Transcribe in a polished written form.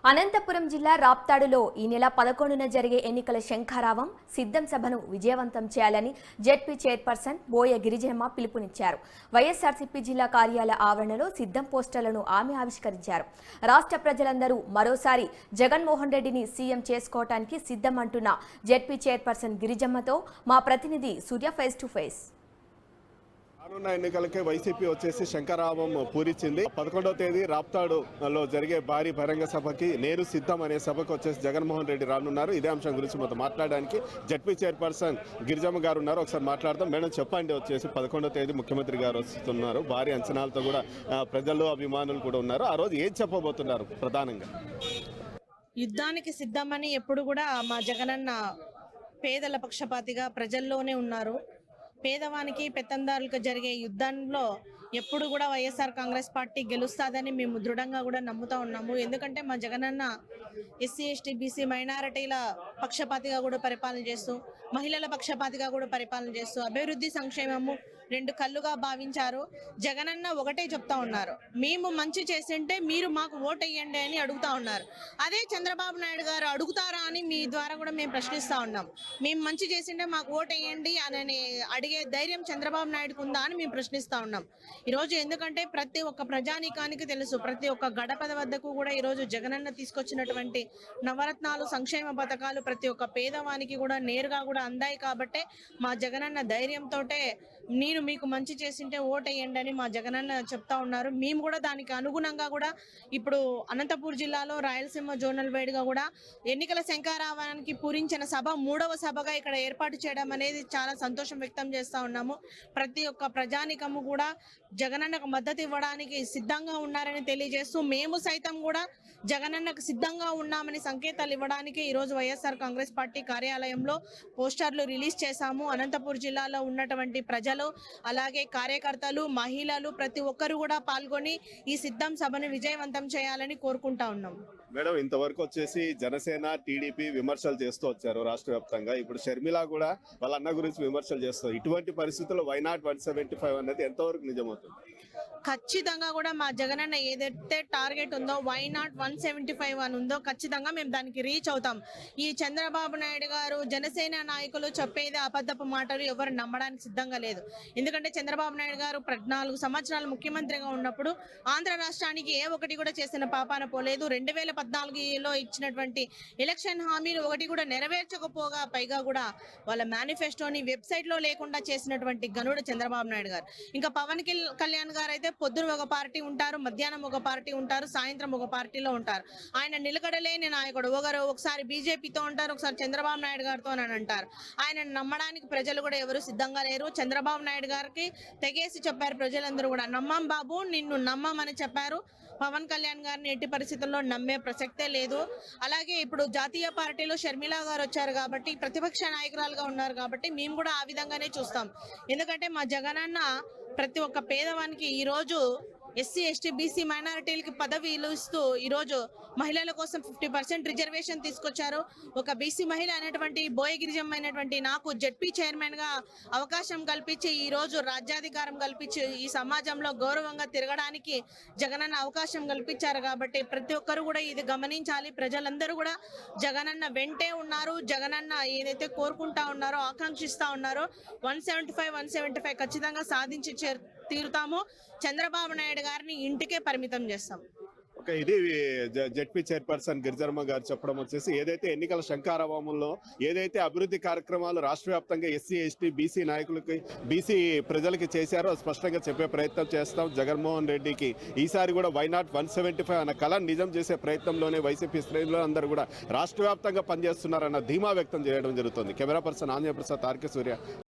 అనంతపురం జిల్లా రాప్తాడులో ఈ నెల 11న జరిగే ఎన్నికల శంఖారావం సిద్ధం సభను విజయవంతం చేయాలని జెడ్పీ చైర్పర్సన్ బోయ గిరిజనమ్మ పిలుపునిచ్చారు. వైఎస్ఆర్సీపీ జిల్లా కార్యాలయ ఆవరణలో సిద్ధం పోస్టర్లను ఆమె ఆవిష్కరించారు. రాష్ట్ర ప్రజలందరూ మరోసారి జగన్మోహన్ రెడ్డిని సీఎం చేసుకోవటానికి సిద్ధమంటున్న జెడ్పీ చైర్పర్సన్ గిరిజమ్మతో మా ప్రతినిధి సూర్య ఫేస్ టు ఫేస్. రానున్న ఎన్నికలకే వైసీపీ వచ్చేసి శంఖారావం పూరించింది. 11వ తేదీ రాప్తాడులో జరిగే భారీ బహిరంగ సభకి నేను సిద్ధం అనే సభకు వచ్చేసి జగన్మోహన్ రెడ్డి రానున్నారు. ఇదే అంశం గురించి మొత్తం మాట్లాడడానికి జెడ్పీ చైర్పర్సన్ గిరిజమ్మ గారు ఉన్నారు. ఒకసారి మాట్లాడదాం. మేడం చెప్పండి, వచ్చేసి 11వ తేదీ ముఖ్యమంత్రి గారు వస్తున్నారు. భారీ అంచనాలతో కూడా ప్రజలు అభిమానులు కూడా ఉన్నారు. ఆ రోజు ఏం చెప్పబోతున్నారు? ప్రధానంగా యుద్ధానికి సిద్ధమని ఎప్పుడు కూడా మా జగనన్న పేదల పక్షపాతిగా ప్రజల్లోనే ఉన్నారు. పేదవానికి పెత్తందారులకు జరిగే యుద్ధంలో ఎప్పుడు కూడా వైఎస్ఆర్ కాంగ్రెస్ పార్టీ గెలుస్తుందని మేము దృఢంగా కూడా నమ్ముతా ఉన్నాము. ఎందుకంటే మా జగనన్న ఎస్సీ ఎస్టీ బీసీ మైనారిటీల పక్షపాతిగా కూడా పరిపాలన చేస్తూ, మహిళల పక్షపాతిగా కూడా పరిపాలన చేస్తూ, అభివృద్ధి సంక్షేమము రెండు కళ్ళుగా భావించారు. జగనన్న ఒకటే చెప్తా ఉన్నారు, మేము మంచి చేసింటే మీరు మాకు ఓటేయండి అని అడుగుతా ఉన్నారు. అదే చంద్రబాబు నాయుడు గారు అడుగుతారా అని మీ ద్వారా కూడా మేము ప్రశ్నిస్తా ఉన్నాం. మేము మంచి చేసింటే మాకు ఓటేయండి అని అడిగే ధైర్యం చంద్రబాబు నాయుడుకు ఉందా అని మేము ప్రశ్నిస్తా ఉన్నాం ఈరోజు. ఎందుకంటే ప్రతి ఒక్క ప్రజానీకానికి తెలుసు, ప్రతి ఒక్క గడప వద్దకు కూడా ఈరోజు జగనన్న తీసుకొచ్చినటువంటి నవరత్నాలు సంక్షేమ పథకాలు ప్రతి ఒక్క పేదవానికి కూడా నేరుగా కూడా అందాయి. కాబట్టే మా జగనన్న ధైర్యంతో నేను మీకు మంచి చేసింటే ఓటేయండి అని మా జగనన్న చెప్తా ఉన్నారు. మేము కూడా దానికి అనుగుణంగా కూడా ఇప్పుడు అనంతపూర్ జిల్లాలో రాయలసీమ జోనల్ వైడ్గా కూడా ఎన్నికల శంఖారావానికి పూరించిన సభ 3వ సభగా ఇక్కడ ఏర్పాటు చేయడం అనేది చాలా సంతోషం వ్యక్తం చేస్తా ఉన్నాము. ప్రతి ఒక్క ప్రజానికము కూడా జగనన్నకు మద్దతు ఇవ్వడానికి సిద్ధంగా ఉన్నారని తెలియజేస్తూ, మేము సైతం కూడా జగనన్నకు సిద్ధంగా ఉన్నామని సంకేతాలు ఇవ్వడానికి ఈరోజు వైఎస్ఆర్ కాంగ్రెస్ పార్టీ కార్యాలయంలో పోస్టర్లు రిలీజ్ చేశాము. అనంతపూర్ జిల్లాలో ఉన్నటువంటి ప్రజలు, అలాగే కార్యకర్తలు, మహిళలు ప్రతి ఒక్కరు కూడా పాల్గొని ఈ సిద్ధం సభను విజయవంతం చేయాలని కోరుకుంటా ఉన్నాం. మేడం, ఇంతవరకు వచ్చేసి జనసేన టీడీపీ విమర్శలు చేస్తూ వచ్చారు రాష్ట్ర వ్యాప్తంగా. ఇప్పుడు షర్మిల కూడా వాళ్ళ అన్న గురించి విమర్శలు చేస్తారు. ఇటువంటి పరిస్థితుల్లో వై నాట్ 175 అనేది ఎంతవరకు నిజమవుతుంది? ఖచ్చితంగా కూడా మా జగనన్న ఏదైతే టార్గెట్ ఉందో వై నాట్ 175 అని ఉందో ఖచ్చితంగా మేము దానికి రీచ్ అవుతాం. ఈ చంద్రబాబు నాయుడు గారు జనసేన నాయకులు చెప్పేది అబద్ధపు మాటలు ఎవరు నమ్మడానికి సిద్ధంగా లేదు. ఎందుకంటే చంద్రబాబు నాయుడు గారు 14 సంవత్సరాలు ముఖ్యమంత్రిగా ఉన్నప్పుడు ఆంధ్ర రాష్ట్రానికి ఏ ఒకటి కూడా చేసిన పాపాన పోలేదు. 2014లో ఇచ్చినటువంటి ఎలక్షన్ హామీలు ఒకటి కూడా నెరవేర్చకపోగా పైగా కూడా వాళ్ళ మేనిఫెస్టోని వెబ్సైట్ లో లేకుండా చేసినటువంటి గనుడు చంద్రబాబు నాయుడు గారు. ఇంకా పవన్ కళ్యాణ్ గారు అయితే పొద్దున ఒక పార్టీ ఉంటారు, మధ్యాహ్నం ఒక పార్టీ ఉంటారు, సాయంత్రం ఒక పార్టీలో ఉంటారు. ఆయన నిలకడలేని నాయకుడు. ఒకసారి బీజేపీతో ఉంటారు, ఒకసారి చంద్రబాబు నాయుడు గారితో అని అంటారు. ఆయన నమ్మడానికి ప్రజలు కూడా ఎవరు సిద్ధంగా లేరు. చంద్రబాబు నాయుడు గారికి తెగేసి చెప్పారు ప్రజలందరూ కూడా, నమ్మం బాబు నిన్ను నమ్మమని చెప్పారు. పవన్ కళ్యాణ్ గారిని ఎట్టి పరిస్థితుల్లో నమ్మే ప్రసక్తే లేదు. అలాగే ఇప్పుడు జాతీయ పార్టీలో షర్మిల గారు వచ్చారు కాబట్టి, ప్రతిపక్ష నాయకురాలుగా ఉన్నారు కాబట్టి మేము కూడా ఆ విధంగానే చూస్తాం. ఎందుకంటే మా జగనన్న ప్రతి ఒక్క పేదవానికి ఈరోజు ఎస్సీ ఎస్టీ బీసీ మైనారిటీలకి పదవిలు ఇస్తూ ఈరోజు మహిళల కోసం 50% రిజర్వేషన్ తీసుకొచ్చారు. ఒక బీసీ మహిళ అనేటువంటి బోయ గిరిజమ్మ అయినటువంటి నాకు జెడ్పీ చైర్మన్ గా అవకాశం కల్పించి ఈరోజు రాజ్యాధికారం కల్పించి ఈ సమాజంలో గౌరవంగా తిరగడానికి జగనన్న అవకాశం కల్పించారు. కాబట్టి ప్రతి ఒక్కరు కూడా ఇది గమనించాలి. ప్రజలందరూ కూడా జగనన్న వెంటే ఉన్నారు. జగనన్న ఏదైతే కోరుకుంటా ఉన్నారో, ఆకాంక్షిస్తా ఉన్నారో 175 ఖచ్చితంగా సాధించి తీరుతాము. చంద్రబాబు నాయుడు గారిని ఇంటికే పరిమితం చేస్తాం. ఇది జెడ్పీ చైర్పర్సన్ గిరిజమ్మ గారు చెప్పడం వచ్చేసి, ఏదైతే ఎన్నికల శంఖారావంలో ఏదైతే అభివృద్ధి కార్యక్రమాలు రాష్ట్ర వ్యాప్తంగా ఎస్సీ ఎస్టీ బీసీ నాయకులకి బీసీ ప్రజలకి చేశారో స్పష్టంగా చెప్పే ప్రయత్నం చేస్తాం. జగన్మోహన్ రెడ్డికి ఈసారి కూడా వై నాట్ 175 అన్న కళను నిజం చేసే ప్రయత్నంలోనే వైసీపీ శ్రేణులు అందరూ కూడా రాష్ట్ర వ్యాప్తంగా పనిచేస్తున్నారన్న ధీమా వ్యక్తం చేయడం జరుగుతుంది. Camera person Anjaneya Prasad, RK సూర్య.